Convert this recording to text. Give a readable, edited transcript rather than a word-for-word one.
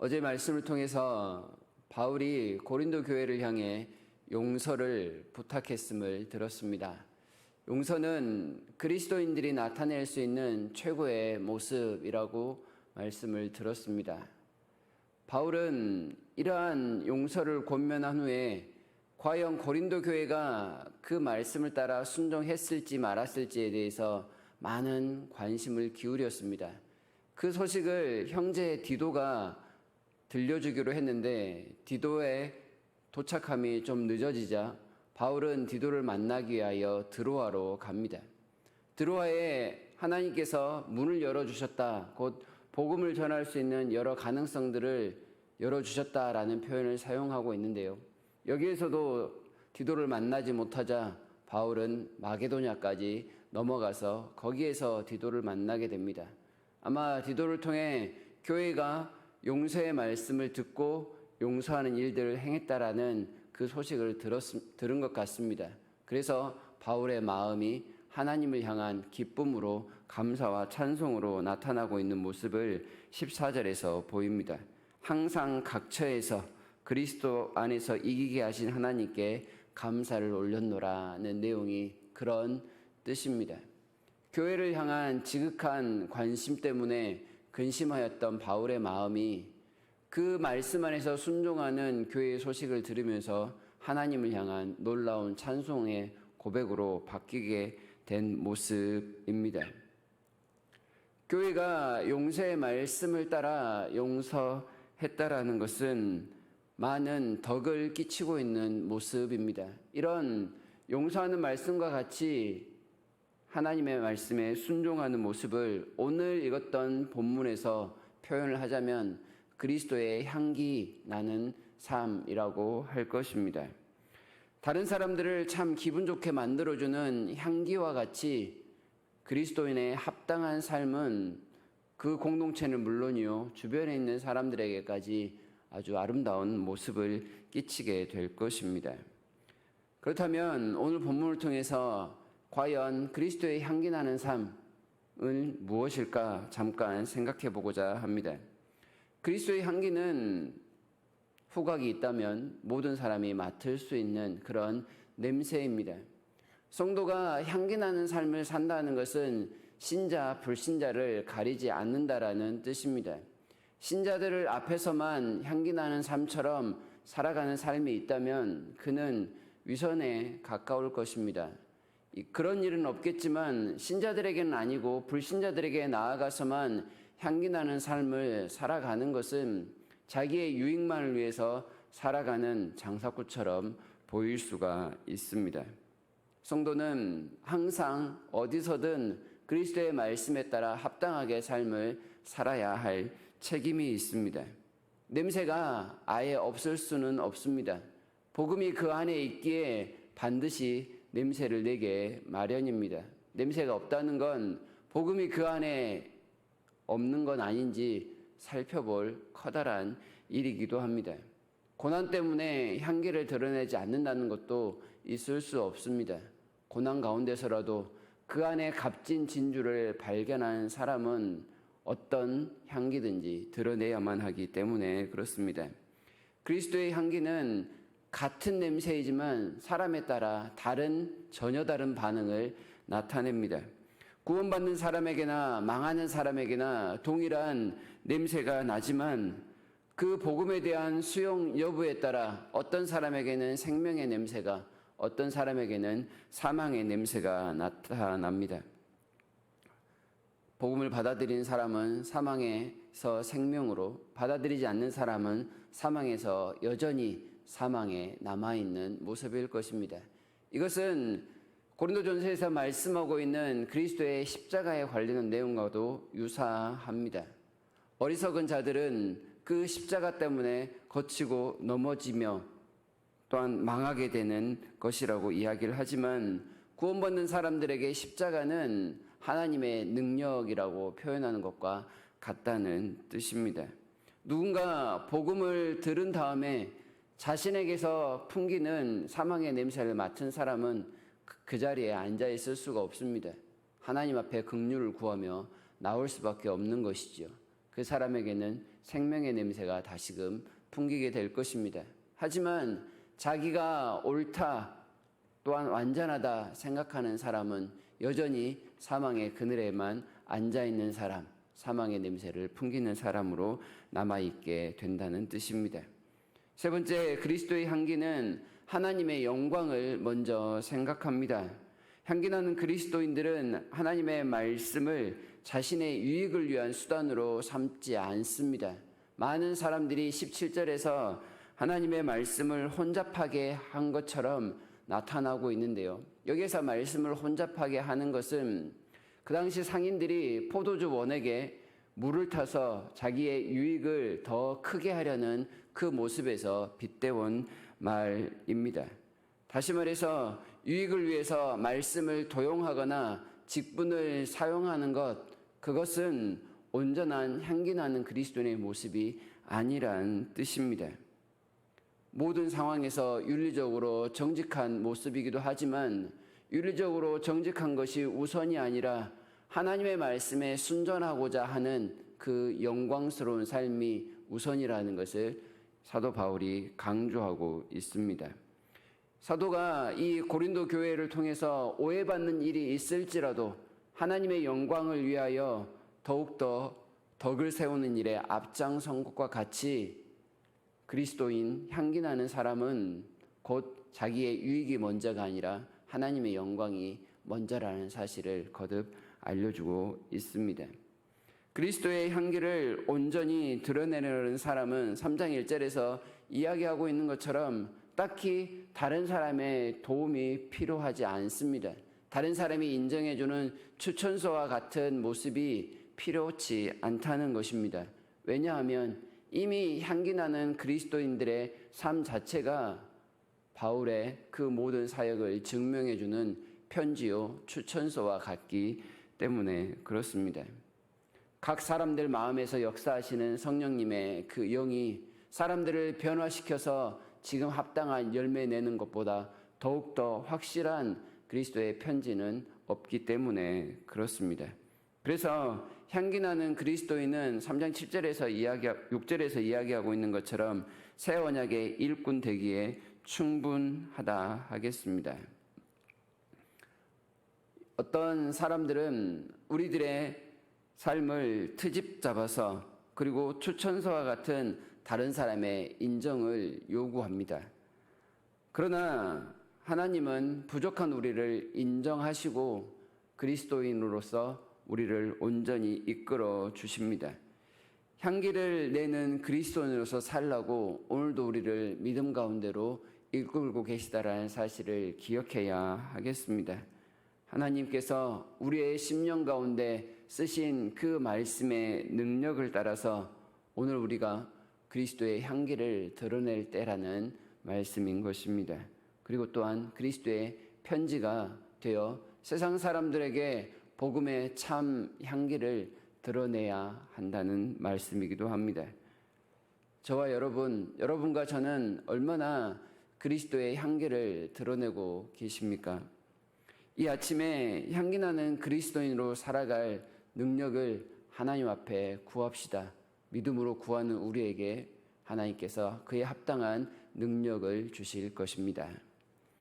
어제 말씀을 통해서 바울이 고린도 교회를 향해 용서를 부탁했음을 들었습니다. 용서는 그리스도인들이 나타낼 수 있는 최고의 모습이라고 말씀을 들었습니다. 바울은 이러한 용서를 권면한 후에 과연 고린도 교회가 그 말씀을 따라 순종했을지 말았을지에 대해서 많은 관심을 기울였습니다. 그 소식을 형제 디도가 들려주기로 했는데 디도의 도착함이 좀 늦어지자 바울은 디도를 만나기 위하여 드로아로 갑니다. 드로아에 하나님께서 문을 열어주셨다, 곧 복음을 전할 수 있는 여러 가능성들을 열어주셨다라는 표현을 사용하고 있는데요. 여기에서도 디도를 만나지 못하자 바울은 마게도냐까지 넘어가서 거기에서 디도를 만나게 됩니다. 아마 디도를 통해 교회가 용서의 말씀을 듣고 용서하는 일들을 행했다라는 그 소식을 들은 것 같습니다. 그래서 바울의 마음이 하나님을 향한 기쁨으로 감사와 찬송으로 나타나고 있는 모습을 14절에서 보입니다. 항상 각처에서 그리스도 안에서 이기게 하신 하나님께 감사를 올렸노라는 내용이 그런 뜻입니다. 교회를 향한 지극한 관심 때문에 근심하였던 바울의 마음이 그 말씀 안에서 순종하는 교회의 소식을 들으면서 하나님을 향한 놀라운 찬송의 고백으로 바뀌게 된 모습입니다. 교회가 용서의 말씀을 따라 용서했다라는 것은 많은 덕을 끼치고 있는 모습입니다. 이런 용서하는 말씀과 같이 하나님의 말씀에 순종하는 모습을 오늘 읽었던 본문에서 표현을 하자면 그리스도의 향기 나는 삶이라고 할 것입니다. 다른 사람들을 참 기분 좋게 만들어주는 향기와 같이 그리스도인의 합당한 삶은 그 공동체는 물론이요, 주변에 있는 사람들에게까지 아주 아름다운 모습을 끼치게 될 것입니다. 그렇다면 오늘 본문을 통해서 과연 그리스도의 향기 나는 삶은 무엇일까 잠깐 생각해 보고자 합니다. 그리스도의 향기는 후각이 있다면 모든 사람이 맡을 수 있는 그런 냄새입니다. 성도가 향기 나는 삶을 산다는 것은 신자, 불신자를 가리지 않는다라는 뜻입니다. 신자들을 앞에서만 향기 나는 삶처럼 살아가는 삶이 있다면 그는 위선에 가까울 것입니다. 그런 일은 없겠지만 신자들에게는 아니고 불신자들에게 나아가서만 향기 나는 삶을 살아가는 것은 자기의 유익만을 위해서 살아가는 장사꾼처럼 보일 수가 있습니다. 성도는 항상 어디서든 그리스도의 말씀에 따라 합당하게 삶을 살아야 할 책임이 있습니다. 냄새가 아예 없을 수는 없습니다. 복음이 그 안에 있기에 반드시 냄새를 내게 마련입니다. 냄새가 없다는 건 복음이 그 안에 없는 건 아닌지 살펴볼 커다란 일이기도 합니다. 고난 때문에 향기를 드러내지 않는다는 것도 있을 수 없습니다. 고난 가운데서라도 그 안에 값진 진주를 발견한 사람은 어떤 향기든지 드러내야만 하기 때문에 그렇습니다. 그리스도의 향기는 같은 냄새이지만 사람에 따라 전혀 다른 반응을 나타냅니다. 구원받는 사람에게나 망하는 사람에게나 동일한 냄새가 나지만 그 복음에 대한 수용 여부에 따라 어떤 사람에게는 생명의 냄새가, 어떤 사람에게는 사망의 냄새가 나타납니다. 복음을 받아들인 사람은 사망에서 생명으로, 받아들이지 않는 사람은 사망에서 여전히 사망에 남아있는 모습일 것입니다. 이것은 고린도전서에서 말씀하고 있는 그리스도의 십자가에 관련된 내용과도 유사합니다. 어리석은 자들은 그 십자가 때문에 거치고 넘어지며 또한 망하게 되는 것이라고 이야기를 하지만 구원받는 사람들에게 십자가는 하나님의 능력이라고 표현하는 것과 같다는 뜻입니다. 누군가 복음을 들은 다음에 자신에게서 풍기는 사망의 냄새를 맡은 사람은 그 자리에 앉아 있을 수가 없습니다. 하나님 앞에 긍휼을 구하며 나올 수밖에 없는 것이죠. 그 사람에게는 생명의 냄새가 다시금 풍기게 될 것입니다. 하지만 자기가 옳다 또한 완전하다 생각하는 사람은 여전히 사망의 그늘에만 앉아있는 사람, 사망의 냄새를 풍기는 사람으로 남아있게 된다는 뜻입니다. 세 번째, 그리스도의 향기는 하나님의 영광을 먼저 생각합니다. 향기나는 그리스도인들은 하나님의 말씀을 자신의 유익을 위한 수단으로 삼지 않습니다. 많은 사람들이 17절에서 하나님의 말씀을 혼잡하게 한 것처럼 나타나고 있는데요. 여기에서 말씀을 혼잡하게 하는 것은 그 당시 상인들이 포도주 원액에 물을 타서 자기의 유익을 더 크게 하려는 그 모습에서 빗대온 말입니다. 다시 말해서 유익을 위해서 말씀을 도용하거나 직분을 사용하는 것, 그것은 온전한 향기나는 그리스도인의 모습이 아니란 뜻입니다. 모든 상황에서 윤리적으로 정직한 모습이기도 하지만 윤리적으로 정직한 것이 우선이 아니라 하나님의 말씀에 순전하고자 하는 그 영광스러운 삶이 우선이라는 것을 사도 바울이 강조하고 있습니다. 사도가 이 고린도 교회를 통해서 오해받는 일이 있을지라도 하나님의 영광을 위하여 더욱더 덕을 세우는 일에 앞장선 것과 같이 그리스도인 향기나는 사람은 곧 자기의 유익이 먼저가 아니라 하나님의 영광이 먼저라는 사실을 거듭 알려주고 있습니다. 그리스도의 향기를 온전히 드러내려는 사람은 3장 1절에서 이야기하고 있는 것처럼 딱히 다른 사람의 도움이 필요하지 않습니다. 다른 사람이 인정해주는 추천서와 같은 모습이 필요치 않다는 것입니다. 왜냐하면 이미 향기나는 그리스도인들의 삶 자체가 바울의 그 모든 사역을 증명해주는 편지요 추천서와 같기 때문에 그렇습니다. 각 사람들 마음에서 역사하시는 성령님의 그 영이 사람들을 변화시켜서 지금 합당한 열매 내는 것보다 더욱더 확실한 그리스도의 편지는 없기 때문에 그렇습니다. 그래서 향기나는 그리스도인은 3장 7절에서 6절에서 이야기하고 있는 것처럼 새 언약의 일꾼 되기에 충분하다 하겠습니다. 어떤 사람들은 우리들의 삶을 트집 잡아서 그리고 추천서와 같은 다른 사람의 인정을 요구합니다. 그러나 하나님은 부족한 우리를 인정하시고 그리스도인으로서 우리를 온전히 이끌어 주십니다. 향기를 내는 그리스도인으로서 살라고 오늘도 우리를 믿음 가운데로 이끌고 계시다라는 사실을 기억해야 하겠습니다. 하나님께서 우리의 심령 가운데 쓰신 그 말씀의 능력을 따라서 오늘 우리가 그리스도의 향기를 드러낼 때라는 말씀인 것입니다. 그리고 또한 그리스도의 편지가 되어 세상 사람들에게 복음의 참 향기를 드러내야 한다는 말씀이기도 합니다. 저와 여러분과 저는 얼마나 그리스도의 향기를 드러내고 계십니까? 이 아침에 향기나는 그리스도인으로 살아갈 능력을 하나님 앞에 구합시다. 믿음으로 구하는 우리에게 하나님께서 그에 합당한 능력을 주실 것입니다.